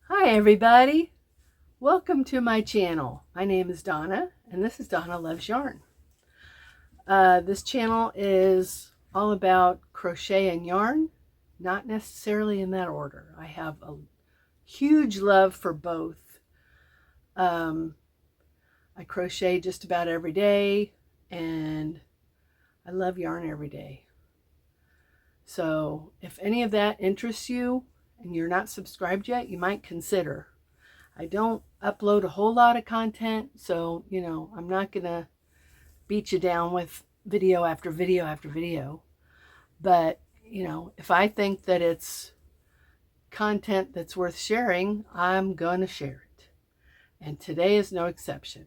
Hi everybody, welcome to my channel. My name is Donna and this is Donna Loves Yarn. This channel is all about crochet and yarn, not necessarily in that order. I have a huge love for both. I crochet just about every day and I love yarn every day. So if any of that interests you and you're not subscribed yet, you might consider. I don't upload a whole lot of content, so, I'm not going to beat you down with video after video after video. But, if I think that it's content that's worth sharing, I'm going to share it. And today is no exception.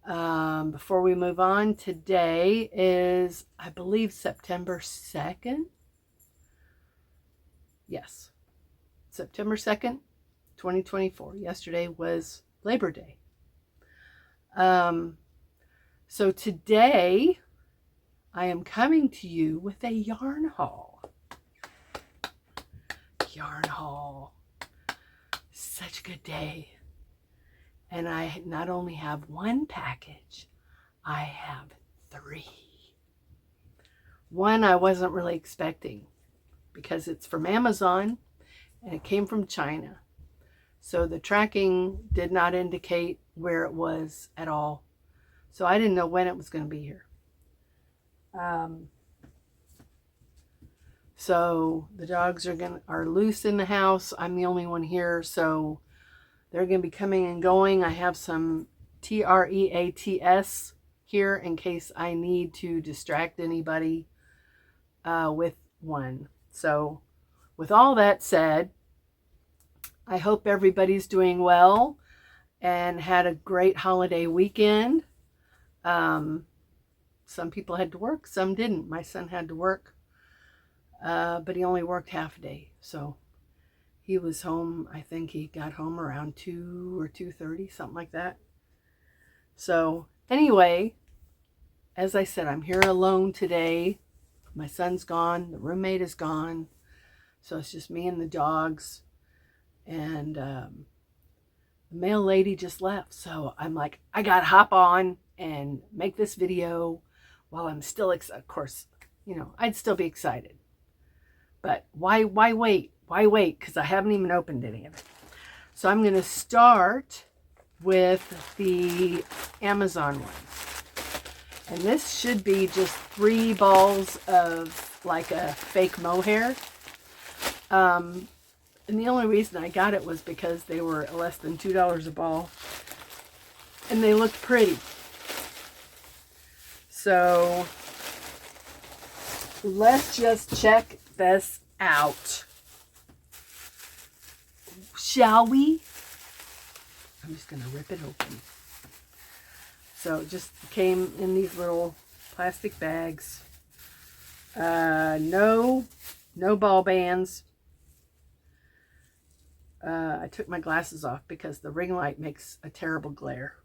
Before we move on, today is, I believe, September 2nd. Yes, September 2nd, 2024. Yesterday was Labor Day. So today I am coming to you with a yarn haul. Yarn haul. Such a good day. And I not only have one package, I have three. One I wasn't really expecting because it's from Amazon and it came from China. So the tracking did not indicate where it was at all. So I didn't know when it was going to be here. So the dogs are loose in the house. I'm the only one here, so they're going to be coming and going. I have some TREATS here in case I need to distract anybody with one. So with all that said, I hope everybody's doing well and had a great holiday weekend. Some people had to work, some didn't. My son had to work, but he only worked half a day. So he was home, I think he got home around 2 or 2:30, something like that. So anyway, as I said, I'm here alone today. My son's gone, the roommate is gone. So it's just me and the dogs. And the mail lady just left. So I'm like, I gotta hop on and make this video while I'm still excited. Of course, I'd still be excited. But why wait? Why wait? Because I haven't even opened any of it. So I'm going to start with the Amazon one. And this should be just 3 balls of like a fake mohair. And the only reason I got it was because they were less than $2 a ball. And they looked pretty. So let's just check this out. Shall we? I'm just going to rip it open. So it just came in these little plastic bags. No ball bands. I took my glasses off because the ring light makes a terrible glare.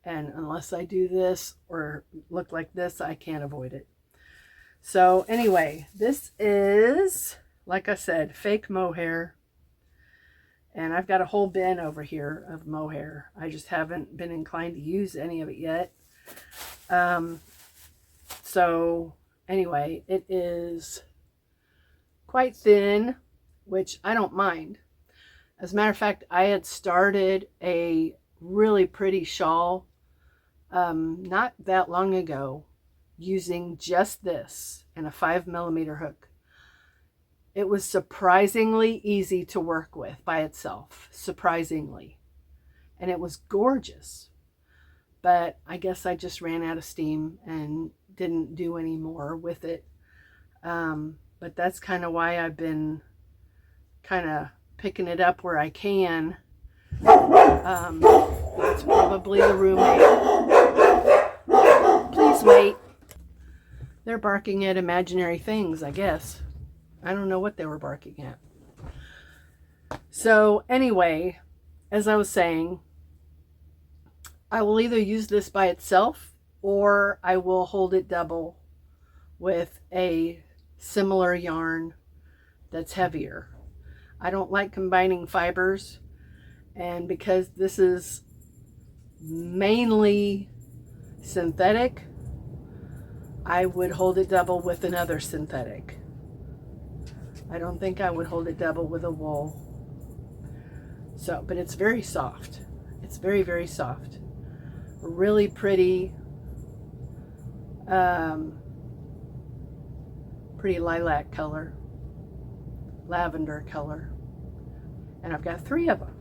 And unless I do this or look like this, I can't avoid it. So anyway, this is, like I said, fake mohair. And I've got a whole bin over here of mohair. I just haven't been inclined to use any of it yet. So anyway, it is quite thin, which I don't mind. As a matter of fact, I had started a really pretty shawl not that long ago using just this and a 5mm hook. It was surprisingly easy to work with by itself, surprisingly. And it was gorgeous. But I guess I just ran out of steam and didn't do any more with it. But that's kind of why I've been kind of picking it up where I can. That's probably the roommate. Please wait. They're barking at imaginary things, I guess. I don't know what they were barking at. So anyway, as I was saying, I will either use this by itself or I will hold it double with a similar yarn that's heavier. I don't like combining fibers, and because this is mainly synthetic, I would hold it double with another synthetic. I don't think I would hold it double with a wool. So, but it's very soft. It's very, very soft. Really pretty, pretty lilac color, lavender color. And I've got 3 of them.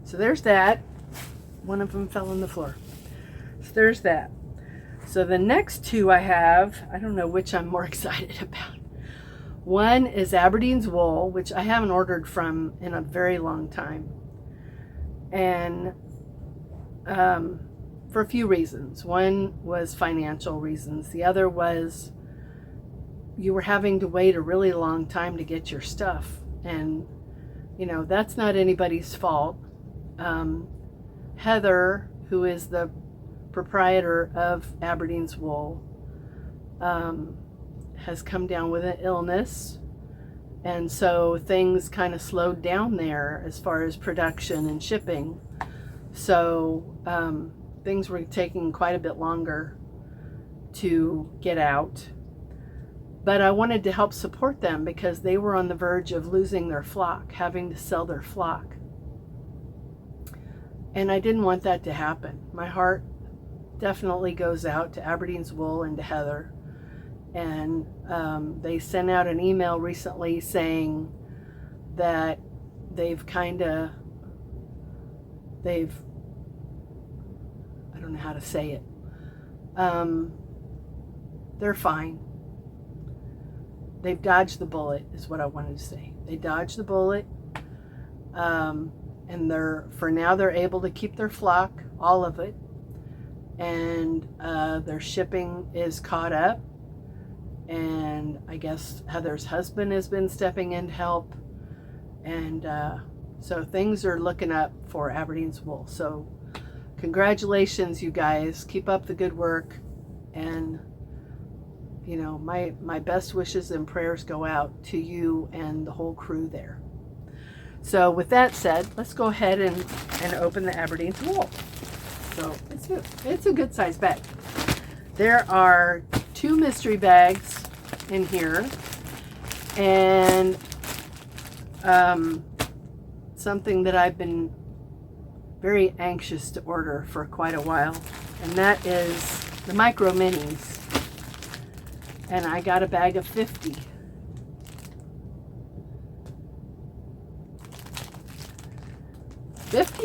So there's that. One of them fell on the floor. So there's that. So the next 2 I have, I don't know which I'm more excited about. One is Aberdeen's wool, which I haven't ordered from in a very long time. And for a few reasons. One was financial reasons. The other was you were having to wait a really long time to get your stuff. And, you know, that's not anybody's fault. Heather, who is the proprietor of Aberdeen's wool, has come down with an illness, and so things kind of slowed down there as far as production and shipping. So things were taking quite a bit longer to get out. But I wanted to help support them because they were on the verge of losing their flock, having to sell their flock. And I didn't want that to happen. My heart definitely goes out to Aberdeen's wool and to Heather. And they sent out an email recently saying that I don't know how to say it. They're fine. They've dodged the bullet is what I wanted to say. They dodged the bullet. And for now they're able to keep their flock, all of it. And their shipping is caught up. And I guess Heather's husband has been stepping in to help. And so things are looking up for Aberdeen's wool. So congratulations, you guys. Keep up the good work. And, you know, my best wishes and prayers go out to you and the whole crew there. So with that said, let's go ahead and open the Aberdeen's wool. So it's a good size bag. There are 2 mystery bags in here, and something that I've been very anxious to order for quite a while, and that is the micro minis. And I got a bag of 50.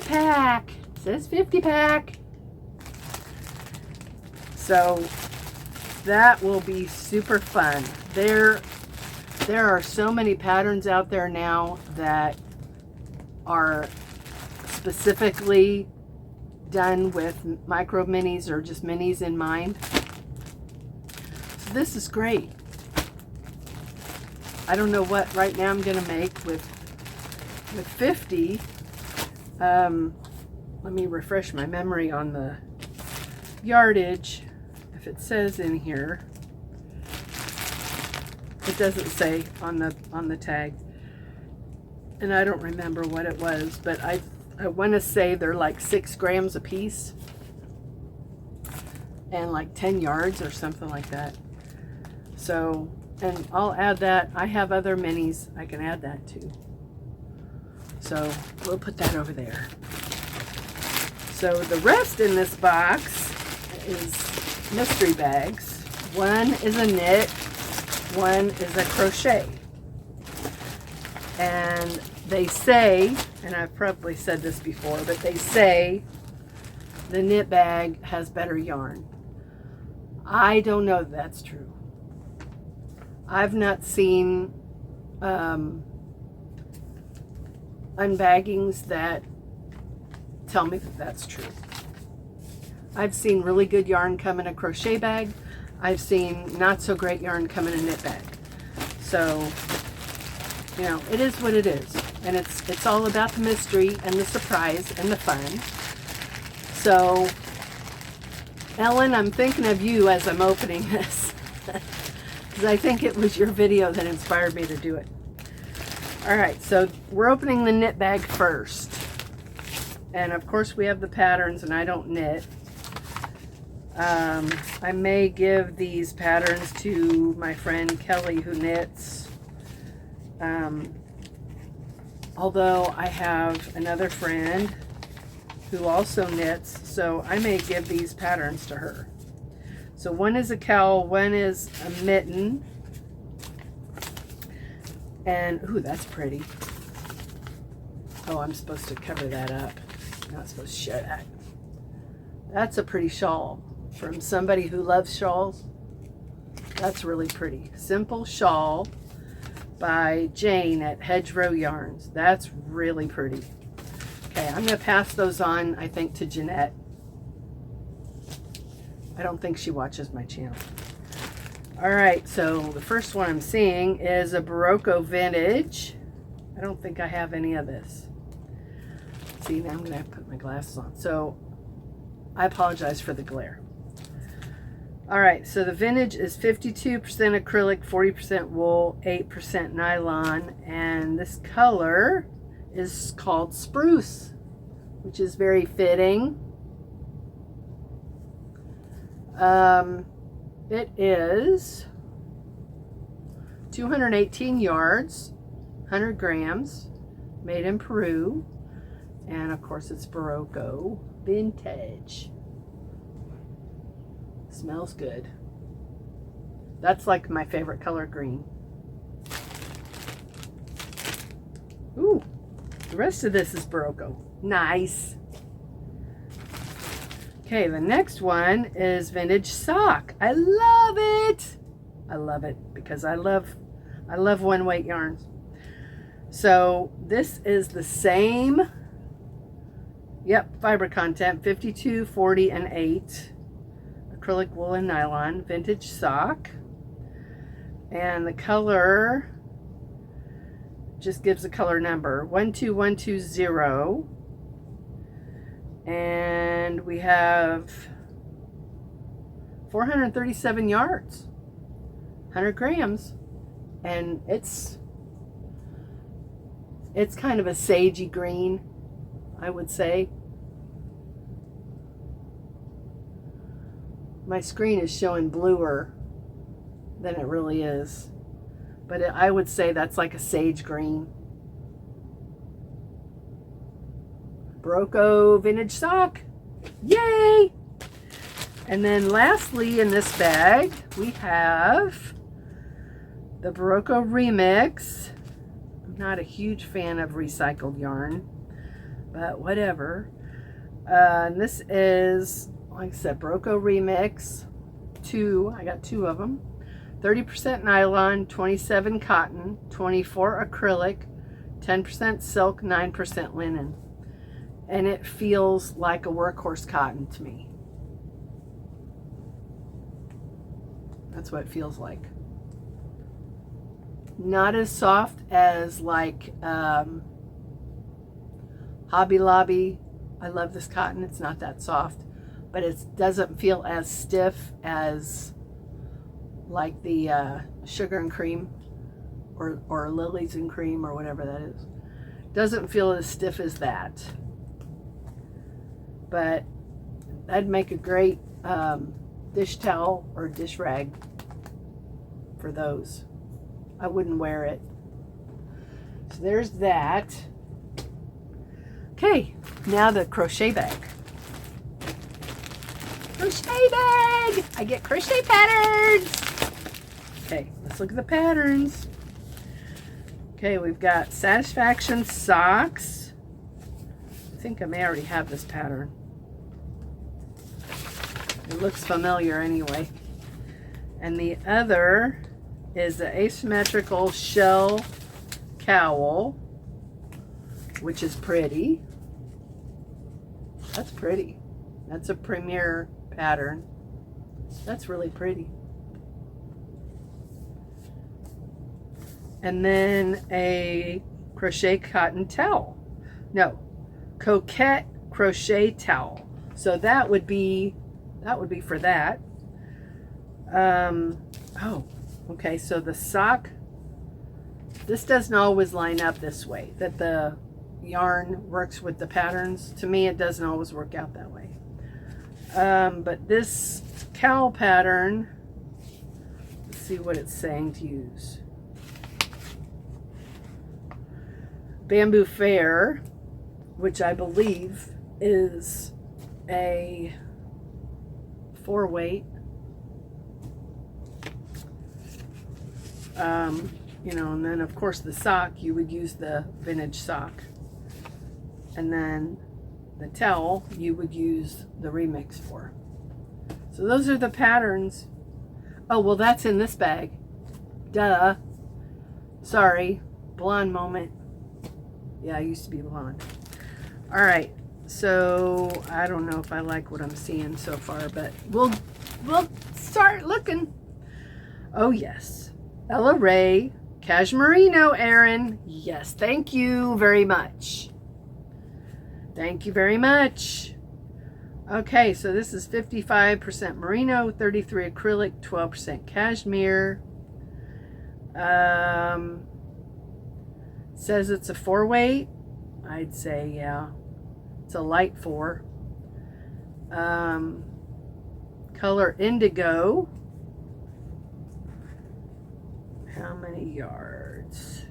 Pack. It says 50 pack. So that will be super fun. There are so many patterns out there now that are specifically done with micro minis or just minis in mind. So this is great. I don't know what right now I'm going to make with 50. Let me refresh my memory on the yardage. If it says in here, it doesn't say on the tag, and I don't remember what it was, but I want to say they're like 6 grams a piece and like 10 yards or something like that. So, and I'll add that. I have other minis I can add that to. So we'll put that over there. So the rest in this box is mystery bags. One is a knit, one is a crochet. And they say, and I've probably said this before, but they say the knit bag has better yarn. I don't know that that's true. I've not seen unbaggings that tell me that that's true. I've seen really good yarn come in a crochet bag. I've seen not so great yarn come in a knit bag. So, you know, it is what it is. And it's all about the mystery and the surprise and the fun. So, Ellen, I'm thinking of you as I'm opening this. Because I think it was your video that inspired me to do it. All right, so we're opening the knit bag first. And of course we have the patterns, and I don't knit. I may give these patterns to my friend Kelly who knits. Although I have another friend who also knits, so I may give these patterns to her. So one is a cowl, one is a mitten. And, ooh, that's pretty. Oh, I'm supposed to cover that up. I'm not supposed to show that. That's a pretty shawl from somebody who loves shawls. That's really pretty. Simple shawl by Jane at Hedgerow Yarns. That's really pretty. Okay, I'm going to pass those on, I think, to Jeanette. I don't think she watches my channel. All right, so the first one I'm seeing is a Barocco Vintage. I don't think I have any of this. See, now I'm going to have to put my glasses on. So I apologize for the glare. All right, so the Vintage is 52% acrylic, 40% wool, 8% nylon, and this color is called Spruce, which is very fitting. It is 218 yards, 100 grams, made in Peru, and of course it's Barocco Vintage. Smells good. That's like my favorite color, green. Ooh, the rest of this is Barocco. Nice. Okay, the next one is Vintage Sock. I love it. I love it because I love one weight yarns. So this is the same, yep, fiber content, 52, 40, and 8. Acrylic, wool, and nylon. Vintage Sock. And the color just gives a color number, 12120. And we have 437 yards, 100 grams, and it's kind of a sagey green, I would say. My screen is showing bluer than it really is, but I would say that's like a sage green. Barocco Vintage Sock. Yay! And then lastly in this bag, we have the Barocco Remix. I'm not a huge fan of recycled yarn, but whatever. And this is, like I said, Barocco Remix. I got 2 of them. 30% nylon, 27 cotton, 24 acrylic, 10% silk, 9% linen. And it feels like a workhorse cotton to me. That's what it feels like. Not as soft as like Hobby Lobby. I love this cotton. It's not that soft, but it doesn't feel as stiff as like the Sugar and Cream or Lilies and Cream or whatever that is. Doesn't feel as stiff as that. But that'd make a great dish towel or dish rag for those. I wouldn't wear it. So there's that. Okay, now the crochet bag. Crochet bag! I get crochet patterns! Okay, let's look at the patterns. Okay, we've got Satisfaction Socks. I think I may already have this pattern. It looks familiar anyway. And the other is the Asymmetrical Shell Cowl, which is pretty. That's pretty. That's a premier pattern. That's really pretty. And then a crochet cotton towel. No, coquette crochet towel. So that would be for that. Oh, okay. So the sock This doesn't always line up this way, that the yarn works with the patterns. To me, it doesn't always work out that way. But this cowl pattern, let's see what it's saying to use. Bamboo Fair, which I believe is a 4-weight. You know, and then of course the sock, you would use the vintage sock. And then the towel, you would use the remix for. So those are the patterns. Oh, well, that's in this bag. Duh. Sorry. Blonde moment. Yeah, I used to be blonde. All right. So I don't know if I like what I'm seeing so far, but we'll start looking. Oh, yes. Ella Ray. Cashmerino, Erin. Yes, thank you very much. Thank you very much. Okay, so this is 55% merino, 33 acrylic, 12% cashmere. Says it's a 4-weight. I'd say, yeah. It's a light 4. Color indigo. How many yards?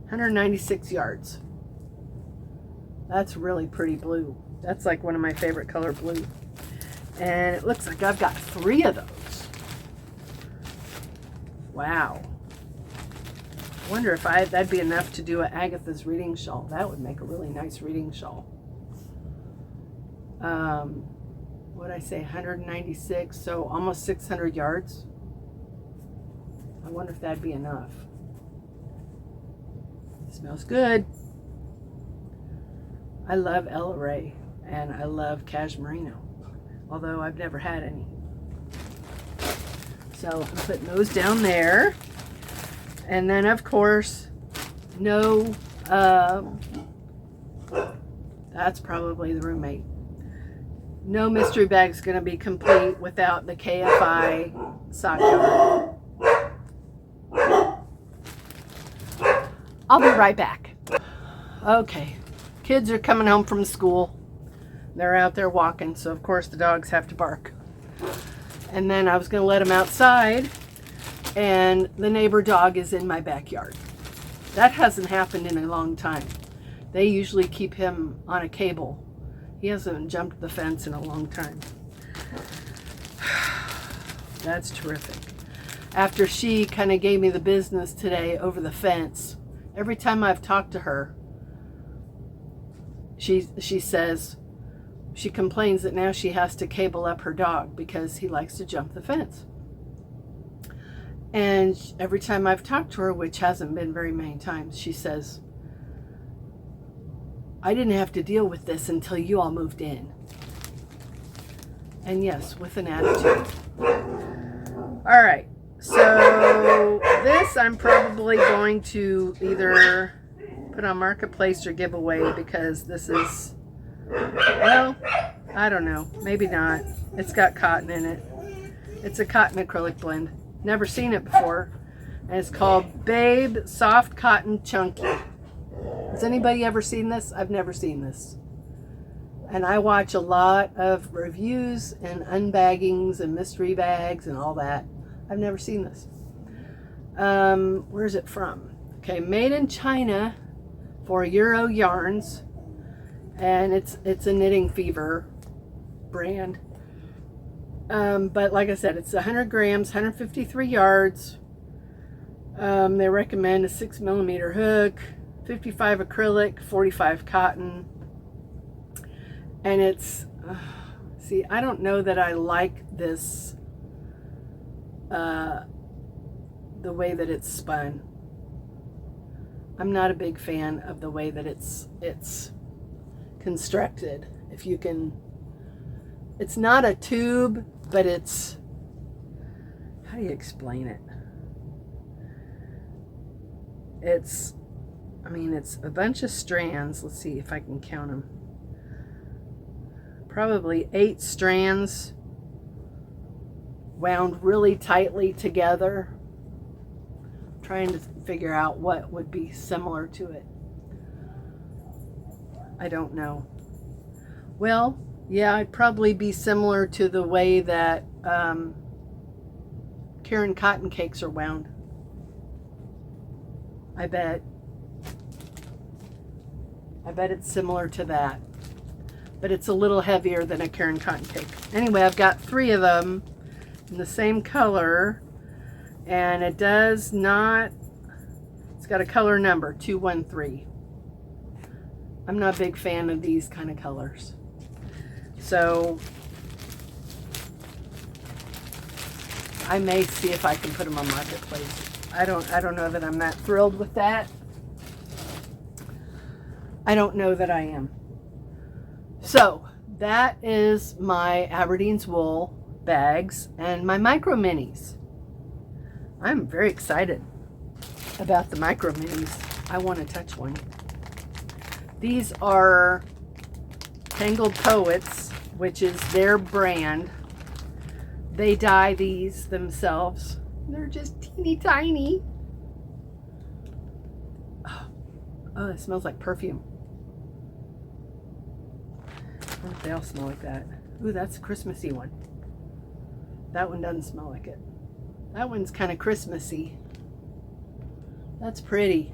196 yards. That's really pretty blue. That's like one of my favorite color blue. And it looks like I've got 3 of those. Wow. I wonder if that'd be enough to do an Agatha's reading shawl. That would make a really nice reading shawl. What'd I say? 196, so almost 600 yards. I wonder if that'd be enough. It smells good. I love Ella Ray and I love Cashmerino, although I've never had any. So I'm putting those down there. And then of course, no, that's probably the roommate. No mystery bag's gonna be complete without the KFI sock yarn. I'll be right back. Okay, kids are coming home from school. They're out there walking, so of course the dogs have to bark. And then I was going to let them outside, and the neighbor dog is in my backyard. That hasn't happened in a long time. They usually keep him on a cable. He hasn't jumped the fence in a long time. That's terrific. After she kind of gave me the business today over the fence, every time I've talked to her, she says, she complains that now she has to cable up her dog because he likes to jump the fence. And every time I've talked to her, which hasn't been very many times, she says, I didn't have to deal with this until you all moved in. And yes, with an attitude. All right. So this I'm probably going to either put on Marketplace or give away because this is, well, I don't know. Maybe not. It's got cotton in it. It's a cotton acrylic blend. Never seen it before. And it's called Babe Soft Cotton Chunky. Has anybody ever seen this? I've never seen this. And I watch a lot of reviews and unbaggings and mystery bags and all that. I've never seen this. Where's it from? Okay, made in China for Euro Yarns. And it's a Knitting Fever brand. But like I said, it's 100 grams, 153 yards. They recommend a 6mm hook, 55 acrylic, 45 cotton. And it's, see, I don't know that I like this, the way that it's spun. I'm not a big fan of the way that it's constructed. If you can, it's not a tube, but it's, how do you explain it? It's, I mean, it's a bunch of strands. Let's see if I can count them. Probably 8 strands wound really tightly together. trying to figure out what would be similar to it. I don't know. Well, yeah, I'd probably be similar to the way that Karen cotton cakes are wound. I bet it's similar to that. But it's a little heavier than a Karen cotton cake. Anyway, I've got 3 of them in the same color. And it does not, it's got a color number, 213. I'm not a big fan of these kind of colors. So I may see if I can put them on Marketplace. I don't know that I'm that thrilled with that. I don't know that I am. So that is my Aberdeen's wool bags and my micro minis. I'm very excited about the micro minis. I want to touch one. These are Tangled Poets, which is their brand. They dye these themselves. They're just teeny tiny. Oh, it smells like perfume. I wonder if they all smell like that. Ooh, that's a Christmassy one. That one doesn't smell like it. That one's kind of Christmassy. That's pretty.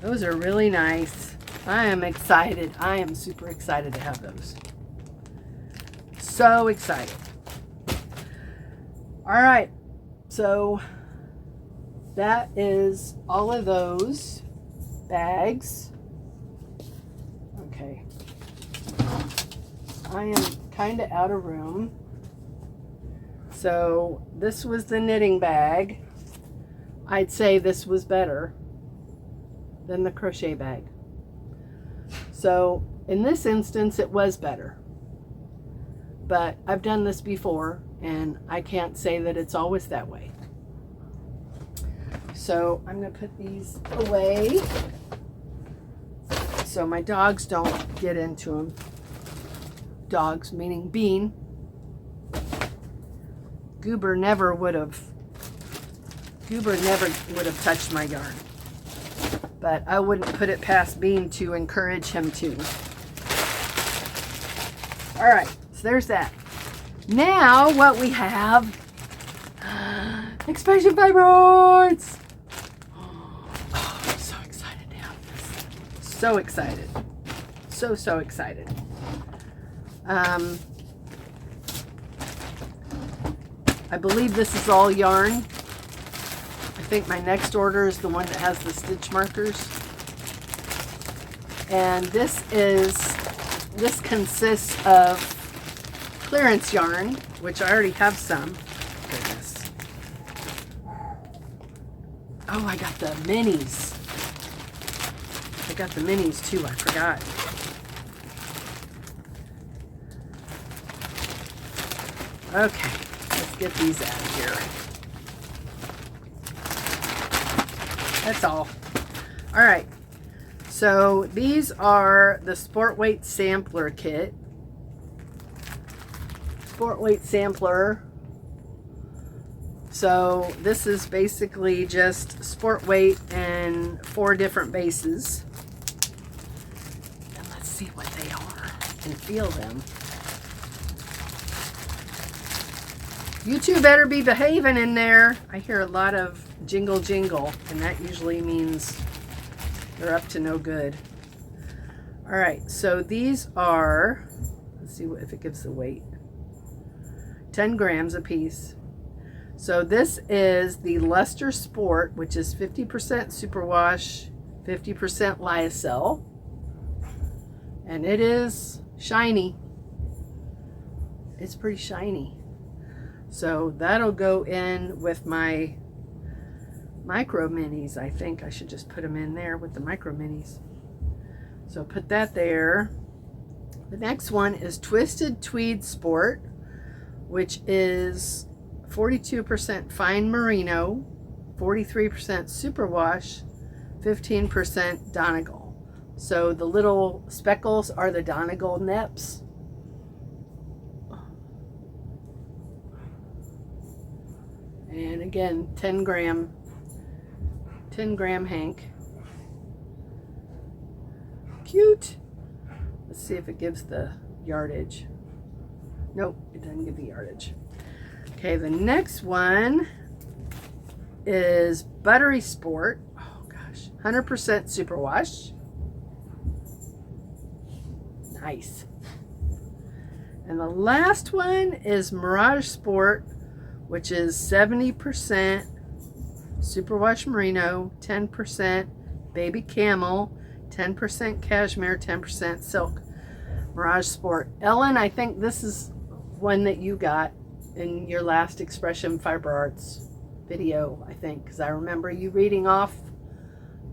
Those are really nice. I am excited. I am super excited to have those. So excited. All right. So that is all of those bags. Okay. I am kind of out of room. So this was the knitting bag. I'd say this was better than the crochet bag. So in this instance, it was better. But I've done this before, and I can't say that it's always that way. So I'm going to put these away so my dogs don't get into them. Dogs, meaning Bean. Goober never would have touched my yarn. But I wouldn't put it past Bean to encourage him to. All right, so there's that. Now what we have, expression fibroids. Oh, I'm so excited to have this. So excited. So excited. I believe this is all yarn. I think my next order is the one that has the stitch markers. And this consists of clearance yarn, which I already have some. Goodness. Oh, I got the minis. I got the minis too, I forgot. Okay, let's get these out of here. That's all. All right, so these are the Sport Weight Sampler Kit. Sport Weight Sampler. So this is basically just Sport Weight and 4 different bases. And let's see what they are and feel them. You two better be behaving in there. I hear a lot of jingle jingle, and that usually means they're up to no good. All right, so these are, let's see if it gives the weight. 10 grams a piece. So this is the Luster Sport, which is 50% superwash, 50% lyocell. And it is shiny. It's pretty shiny. So that'll go in with my micro minis. I think I should just put them in there with the micro minis. So put that there. The next one is Twisted Tweed Sport, which is 42% fine merino, 43% superwash, 15% Donegal. So the little speckles are the Donegal nips. And again, 10 gram hank. Cute. Let's see if it gives the yardage. Nope, it doesn't give the yardage. Okay, the next one is Buttery Sport. Oh gosh, 100% superwash. Nice. And the last one is Mirage Sport, which is 70% superwash merino, 10% baby camel, 10% cashmere, 10% silk. Mirage Sport. Ellen, I think this is one that you got in your last Expression Fiber Arts video, I think, because I remember you reading off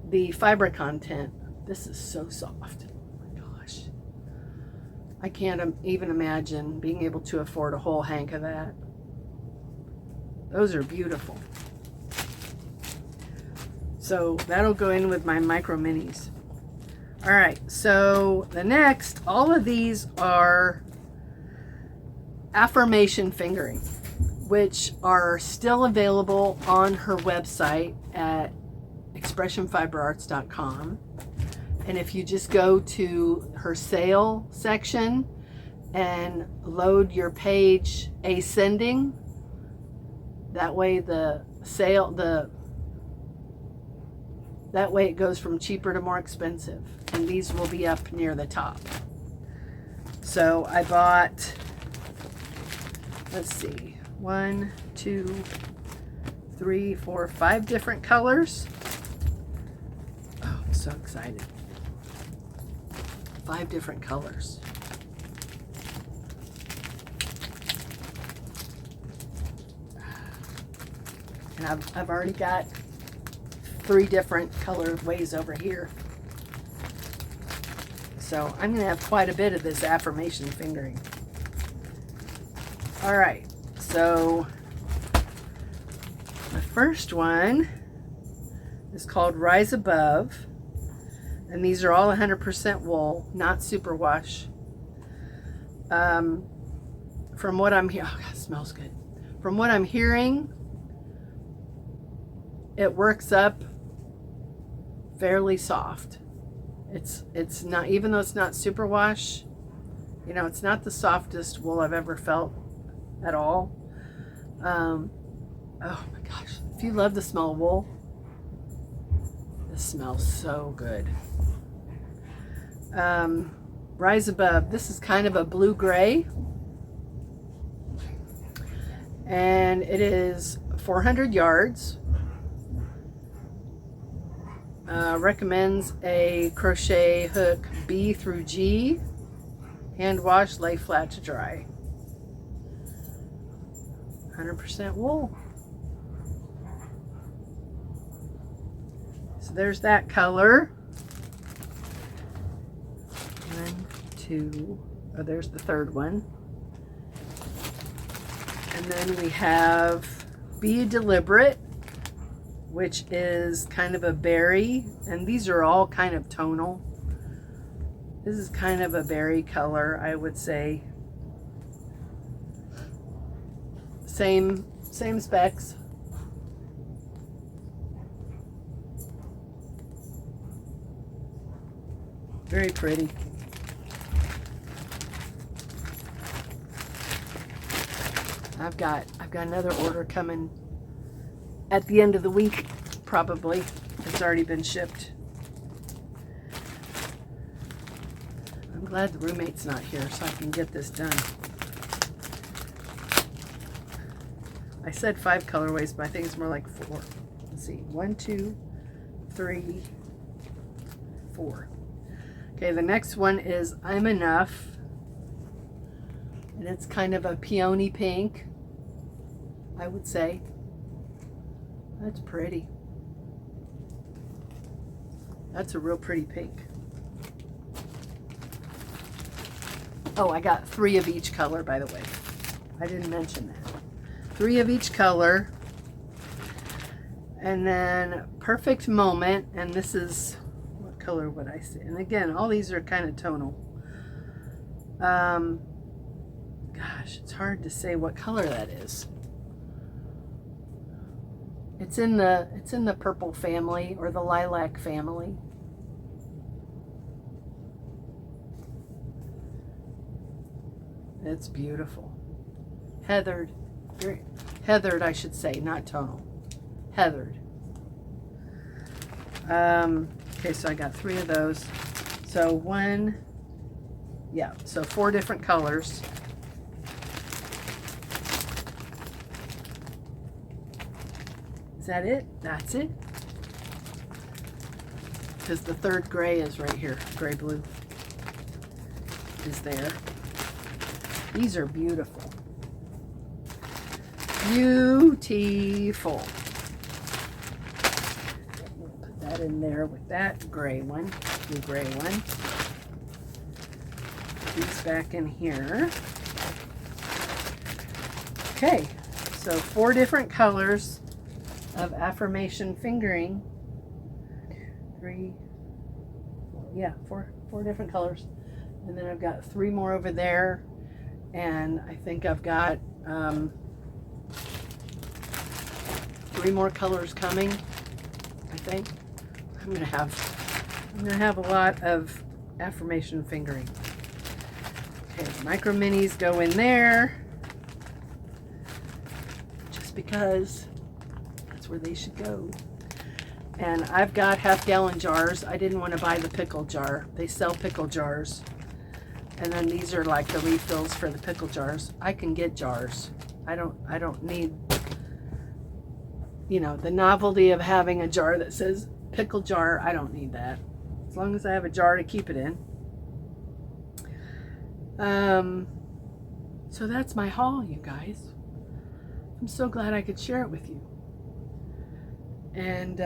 the fiber content. This is so soft. Oh my gosh. I can't even imagine being able to afford a whole hank of that. Those are beautiful. So that'll go in with my micro minis. All right, so the next, all of these are affirmation fingering, which are still available on her website at expressionfiberarts.com. And if you just go to her sale section and load your page ascending, that way that way it goes from cheaper to more expensive, and these will be up near the top. So I bought, let's see, 1, 2, 3, 4, 5 different colors. Oh, I'm so excited. 5 different colors. And I've already got 3 different colorways over here. So I'm going to have quite a bit of this affirmation fingering. All right, so the first one is called Rise Above. And these are all 100% wool, not superwash. From what I'm hearing, oh God, it smells good. From what I'm hearing, it works up fairly soft. It's not, even though it's not superwash, you know, it's not the softest wool I've ever felt at all. Oh my gosh, if you love the smell of wool, this smells so good. Rise Above, this is kind of a blue-gray, and it is 400 yards. Recommends a crochet hook B through G, hand wash, lay flat to dry. 100% wool. So there's that color. 1, 2, oh, there's the third one. And then we have Be Deliberate, which is kind of a berry, and these are all kind of tonal. This is kind of a berry color, I would say. Same specs. Very pretty. I've got another order coming at the end of the week, probably. It's already been shipped. I'm glad the roommate's not here so I can get this done. I said 5 colorways, but I think it's more like 4. Let's see, 1, 2, 3, 4. Okay, the next one is I'm Enough. And it's kind of a peony pink, I would say. That's pretty. That's a real pretty pink. Oh, I got 3 of each color, by the way. I didn't mention that. 3 of each color. And then Perfect Moment, and this is, what color would I say? And again, all these are kind of tonal. Gosh, it's hard to say what color that is. It's in the purple family or the lilac family. It's beautiful. Heathered. Heathered, I should say, not tonal. Heathered. Okay, so I got 3 of those. So so 4 different colors. Is that it? That's it? Because the 3rd gray is right here. Gray blue is there. These are beautiful. Beautiful. Put that in there with that gray one. The gray one. Put these back in here. Okay, so 4 different colors of affirmation fingering. 3, 4, yeah, four different colors. And then I've got 3 more over there. And I think I've got 3 more colors coming. I think I'm gonna have a lot of affirmation fingering. Okay, micro minis go in there just because that's where they should go. And I've got half-gallon jars. I didn't want to buy the pickle jar. They sell pickle jars. And then these are like the refills for the pickle jars. I can get jars. I don't need, you know, the novelty of having a jar that says pickle jar. I don't need that. As long as I have a jar to keep it in. So that's my haul, you guys. I'm so glad I could share it with you. And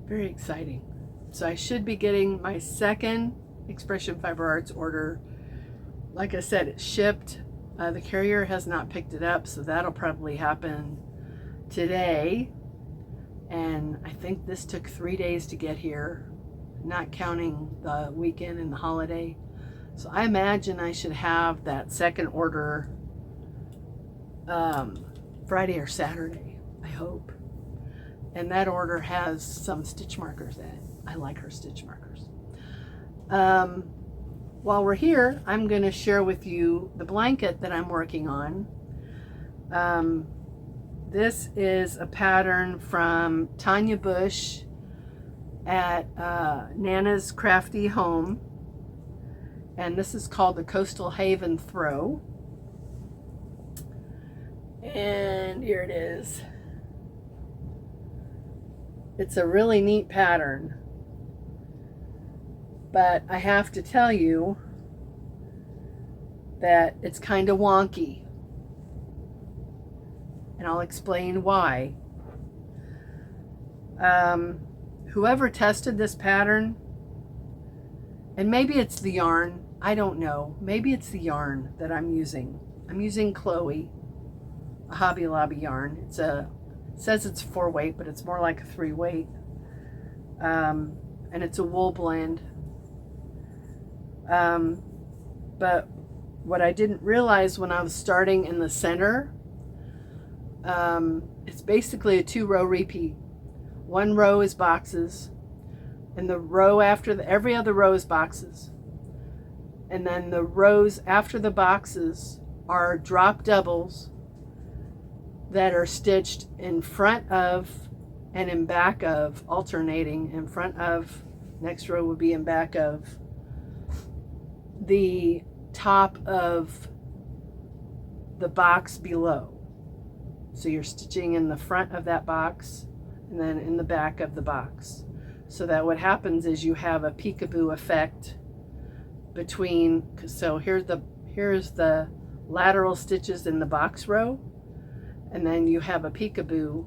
very exciting. So I should be getting my 2nd Expression Fiber Arts order. Like I said, it's shipped. The carrier has not picked it up, so that'll probably happen today. And I think this took 3 days to get here, not counting the weekend and the holiday. So I imagine I should have that 2nd order Friday or Saturday, I hope. And that order has some stitch markers in it. I like her stitch markers. While we're here, I'm going to share with you the blanket that I'm working on. This is a pattern from Tanya Bush at Nana's Crafty Home. And this is called the Coastal Haven Throw. And here it is. It's a really neat pattern. But I have to tell you that it's kind of wonky. And I'll explain why. Whoever tested this pattern, and maybe it's the yarn, I don't know. Maybe it's the yarn that I'm using. I'm using Chloe, a Hobby Lobby yarn. It says it's 4-weight, but it's more like a 3-weight. And it's a wool blend. But what I didn't realize when I was starting in the center, it's basically a 2-row repeat. 1 row is boxes, and the row after every other row is boxes. And then the rows after the boxes are drop doubles that are stitched in front of and in back of, alternating in front of, next row would be in back of, the top of the box below. So you're stitching in the front of that box and then in the back of the box. So that what happens is you have a peekaboo effect between, so here's the lateral stitches in the box row, and then you have a peekaboo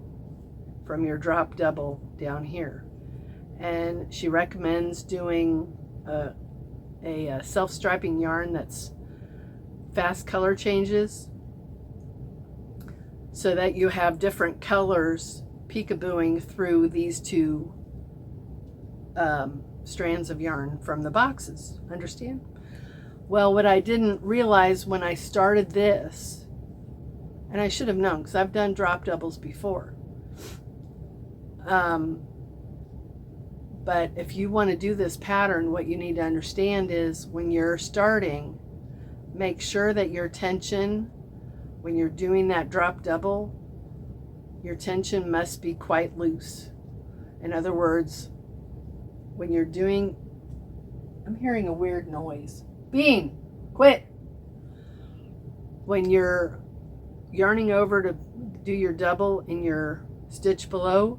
from your drop double down here. And she recommends doing a self-striping yarn that's fast color changes, so that you have different colors peekabooing through these 2 strands of yarn from the boxes. Understand? Well, what I didn't realize when I started this And I should have known because I've done drop doubles before. But if you want to do this pattern, what you need to understand is when you're starting, make sure that your tension, when you're doing that drop double, your tension must be quite loose. In other words, when you're doing, I'm hearing a weird noise. Bean, quit. When you're yarning over to do your double in your stitch below,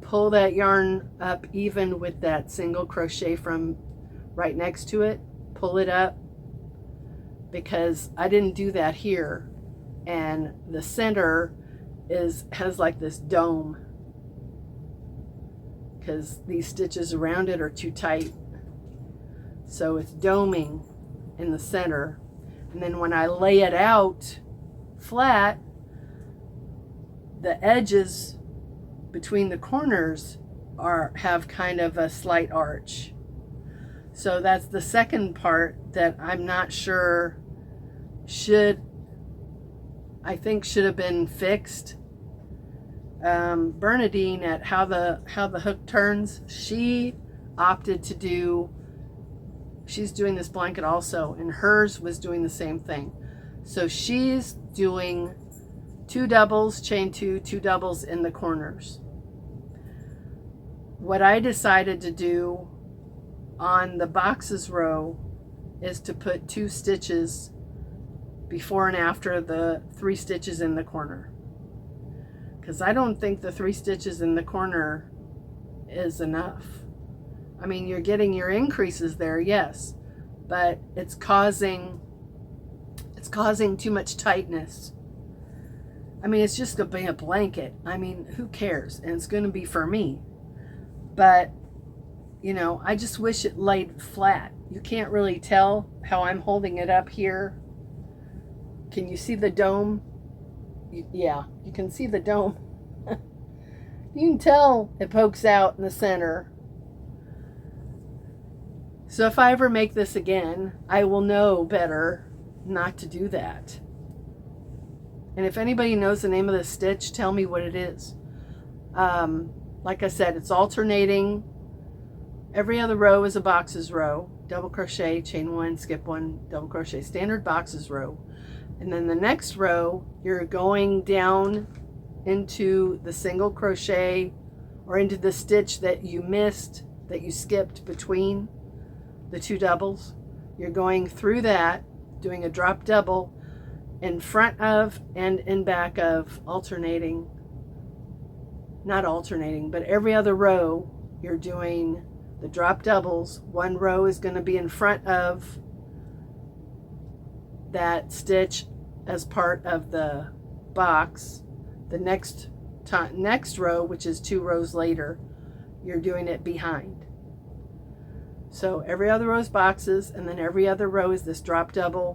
pull that yarn up even with that single crochet from right next to it. Pull it up, because I didn't do that here, and the center has like this dome because these stitches around it are too tight, so it's doming in the center. And then when I lay it out flat, the edges between the corners have kind of a slight arch. So that's the second part that I'm not sure I think should have been fixed. Bernadine at How the Hook Turns, she opted to do, she's doing this blanket also, and hers was doing the same thing. So she's doing 2 doubles, chain 2, 2 doubles in the corners. What I decided to do on the boxes row is to put 2 stitches before and after the 3 stitches in the corner, because I don't think the 3 stitches in the corner is enough. I mean, you're getting your increases there, yes, but it's causing too much tightness. I mean, it's just going to be a blanket. I mean, who cares? And it's going to be for me. But, you know, I just wish it laid flat. You can't really tell how I'm holding it up here. Can you see the dome? Yeah, you can see the dome. You can tell it pokes out in the center. So if I ever make this again, I will know better not to do that. And if anybody knows the name of this stitch, tell me what it is. Like I said, it's alternating. Every other row is a boxes row. Double crochet, chain 1, skip 1, double crochet, standard boxes row. And then the next row, you're going down into the single crochet or into the stitch that you missed, that you skipped between the 2 doubles. You're going through that, doing a drop double in front of and in back of, alternating. Not alternating, but every other row you're doing the drop doubles. One row is going to be in front of that stitch as part of the box. The next row, which is 2 rows later, you're doing it behind. So every other row is boxes, and then every other row is this drop double.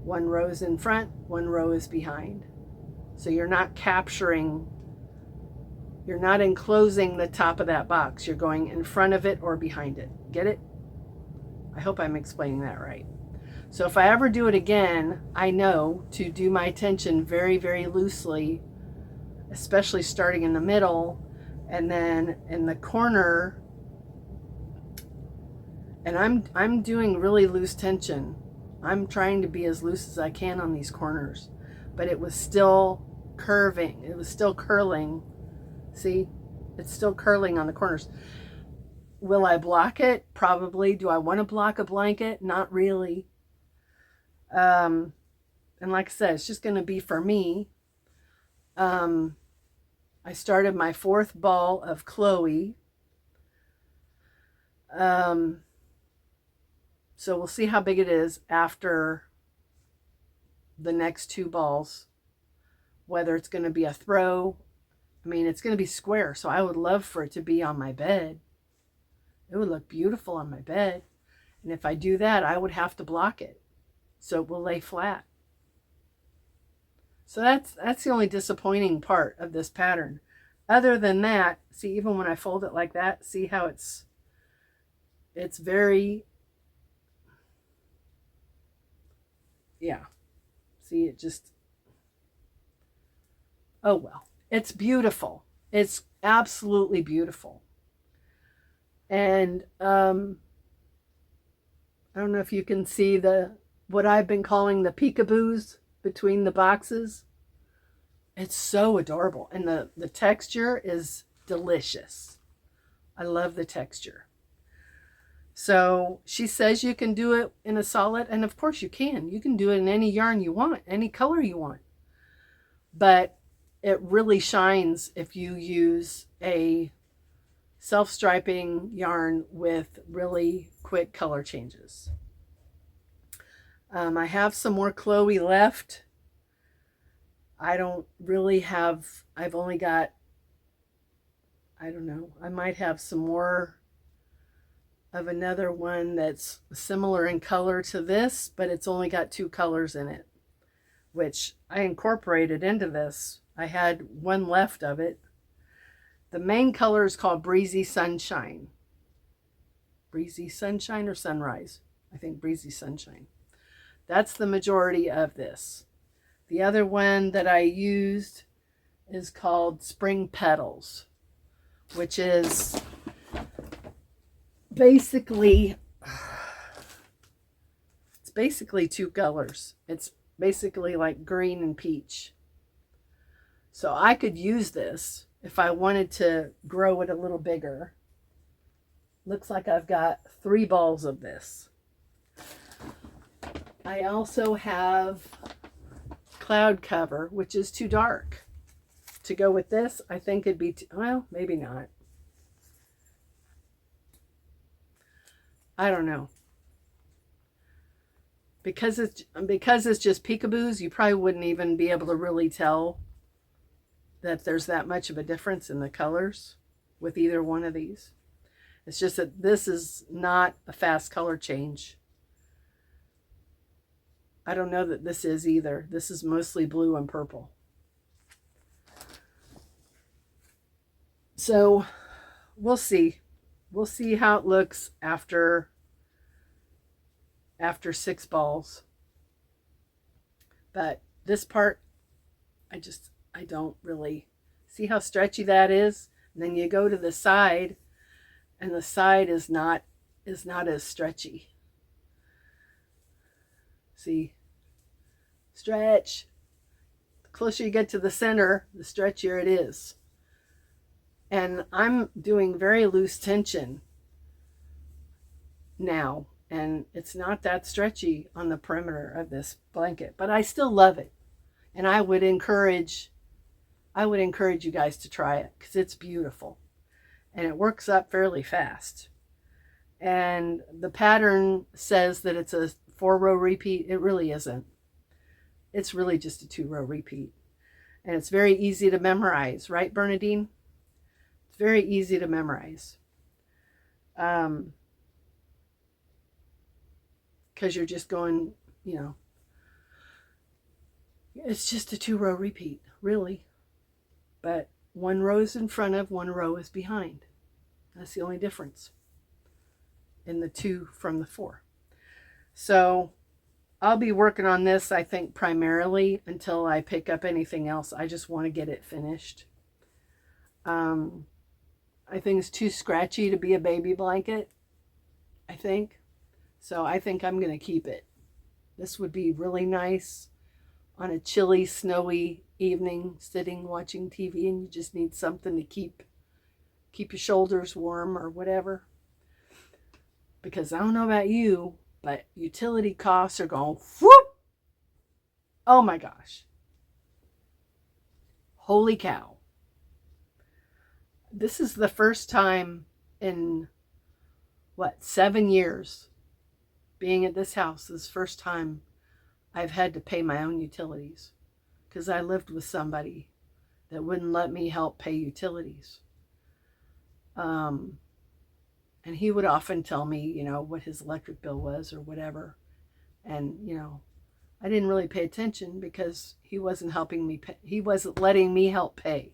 1 row is in front, 1 row is behind. So you're not capturing, you're not enclosing the top of that box. You're going in front of it or behind it. Get it? I hope I'm explaining that right. So if I ever do it again, I know to do my tension very, very loosely, especially starting in the middle and then in the corner. And I'm doing really loose tension. I'm trying to be as loose as I can on these corners, but it was still curving. It was still curling. See, it's still curling on the corners. Will I block it? Probably. Do I want to block a blanket? Not really. And like I said, it's just going to be for me. I started my 4th ball of Chloe. So we'll see how big it is after the next 2 balls, whether it's going to be a throw. I mean, it's going to be square, so I would love for it to be on my bed. It would look beautiful on my bed. And if I do that, I would have to block it, so it will lay flat. So that's the only disappointing part of this pattern. Other than that, see, even when I fold it like that, see how it's very, yeah. See, it just, Oh well, it's beautiful. It's absolutely beautiful. And I don't know if you can see what I've been calling the peekaboos between the boxes. It's so adorable. And the texture is delicious. I love the texture. So she says you can do it in a solid, and of course you can. You can do it in any yarn you want, any color you want. But it really shines if you use a self-striping yarn with really quick color changes. I have some more Chloe left. I don't really have, I've only got, I don't know, I might have some more of another one that's similar in color to this, but it's only got 2 colors in it, which I incorporated into this. I had one left of it. The main color is called Breezy Sunshine. Breezy Sunshine or Sunrise? I think Breezy Sunshine. That's the majority of this. The other one that I used is called Spring Petals, which is basically, it's basically 2 colors. It's basically like green and peach. So I could use this if I wanted to grow it a little bigger. Looks like I've got 3 balls of this. I also have Cloud Cover, which is too dark to go with this. I think it'd be well, maybe not. I don't know. Because it's just peekaboos, you probably wouldn't even be able to really tell that there's that much of a difference in the colors with either one of these. It's just that this is not a fast color change. I don't know that this is either. This is mostly blue and purple. So we'll see. We'll see how it looks after 6 balls. But this part, I don't really see how stretchy that is. And then you go to the side, and the side is not as stretchy. See, stretch. The closer you get to the center, the stretchier it is. And I'm doing very loose tension now, and it's not that stretchy on the perimeter of this blanket, but I still love it. And I would encourage you guys to try it because it's beautiful and it works up fairly fast. And the pattern says that it's a 4-row repeat. It really isn't. It's really just a 2-row repeat. And it's very easy to memorize, right, Bernadine? It's very easy to memorize. Because you're just going, it's just a 2-row repeat, really. But 1 row is in front of, 1 row is behind. That's the only difference in the 2 from the 4. So I'll be working on this, I think, primarily until I pick up anything else. I just want to get it finished. I think it's too scratchy to be a baby blanket, I think. So I think I'm going to keep it. This would be really nice on a chilly, snowy evening, sitting watching TV, and you just need something to keep your shoulders warm or whatever. Because I don't know about you, but utility costs are going whoop. Oh my gosh. Holy cow. This is the first time in 7 years being at this house. This is the first time I've had to pay my own utilities because I lived with somebody that wouldn't let me help pay utilities. And he would often tell me, what his electric bill was or whatever. And, I didn't really pay attention because he wasn't helping me pay. He wasn't letting me help pay.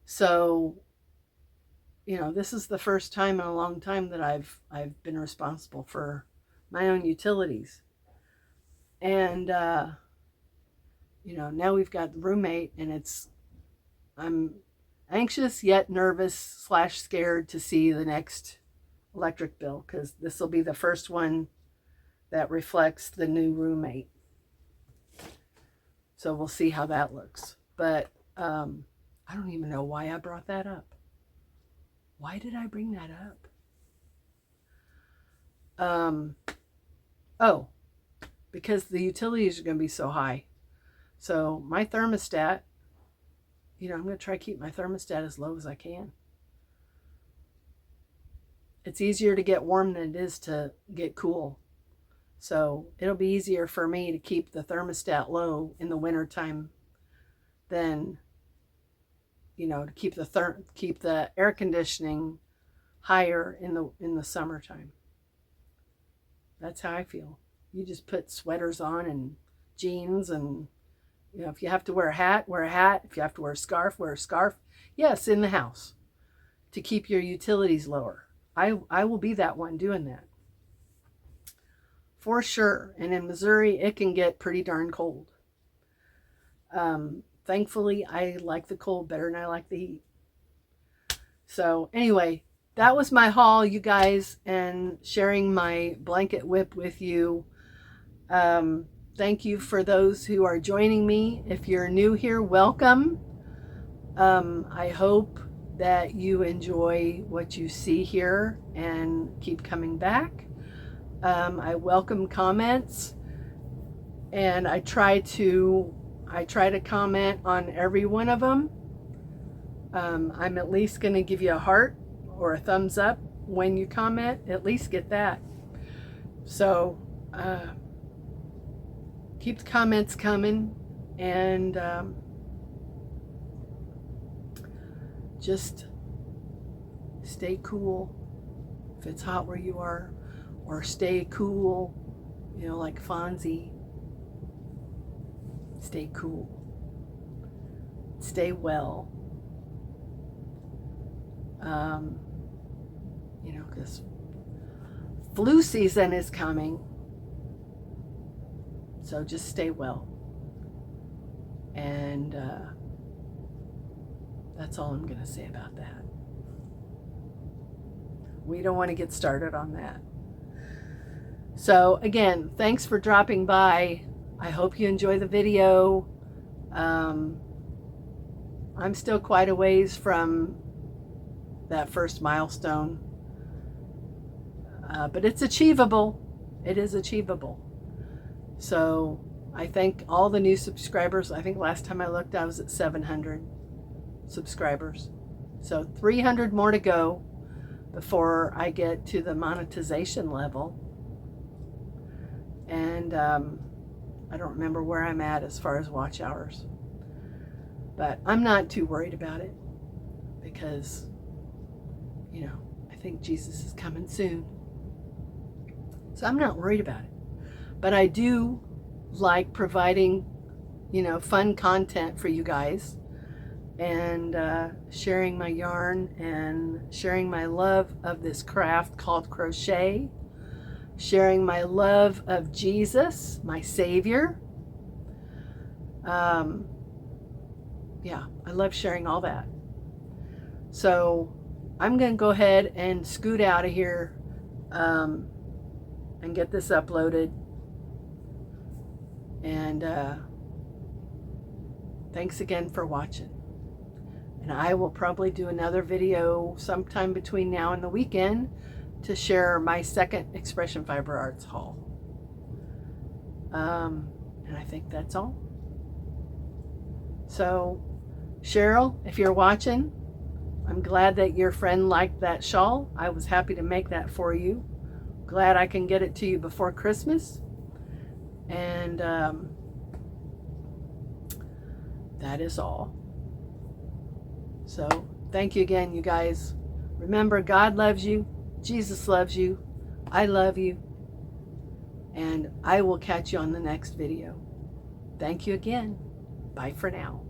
So, this is the first time in a long time that I've been responsible for my own utilities. And you know, now we've got the roommate, and I'm anxious yet nervous / scared to see the next electric bill, because this will be the first one that reflects the new roommate. So we'll see how that looks. But I don't even know why I brought that up. Why did I bring that up? Oh, because the utilities are going to be so high. So my thermostat, you know, I'm going to try to keep my thermostat as low as I can. It's easier to get warm than it is to get cool. So it'll be easier for me to keep the thermostat low in the wintertime than, you know, to keep the air conditioning higher in the summertime. That's how I feel. You just put sweaters on and jeans, and you know, if you have to wear a hat, wear a hat. If you have to wear a scarf. Yes, in the house to keep your utilities lower. I will be that one doing that. For sure. And in Missouri, it can get pretty darn cold. Thankfully, I like the cold better than I like the heat. So anyway, that was my haul, you guys, and sharing my blanket WIP with you. Thank you for those who are joining me. If you're new here, welcome. I hope that you enjoy what you see here and keep coming back. I welcome comments, and I try to comment on every one of them. I'm at least going to give you a heart or a thumbs up when you comment. At least get that. So keep the comments coming, and just stay cool if it's hot where you are, or stay cool, you know, like Fonzie. Stay cool. Stay well. You know, because flu season is coming. So just stay well. And that's all I'm going to say about that. We don't want to get started on that. So again, thanks for dropping by. I hope you enjoy the video. I'm still quite a ways from that first milestone. But it's achievable. It is achievable. So I thank all the new subscribers. I think last time I looked, I was at 700 subscribers. So 300 more to go before I get to the monetization level. And I don't remember where I'm at as far as watch hours. But I'm not too worried about it because, you know, I think Jesus is coming soon. So I'm not worried about it. But I do like providing, you know, fun content for you guys, and sharing my yarn and sharing my love of this craft called crochet, sharing my love of Jesus, my Savior. Yeah, I love sharing all that. So I'm going to go ahead and scoot out of here and get this uploaded. And thanks again for watching. And I will probably do another video sometime between now and the weekend to share my second Expression Fiber Arts haul. And I think that's all. So, Cheryl, if you're watching, I'm glad that your friend liked that shawl. I was happy to make that for you. Glad I can get it to you before Christmas. And that is all. So, thank you again, you guys. Remember, God loves you. Jesus loves you. I love you. And I will catch you on the next video. Thank you again. Bye for now.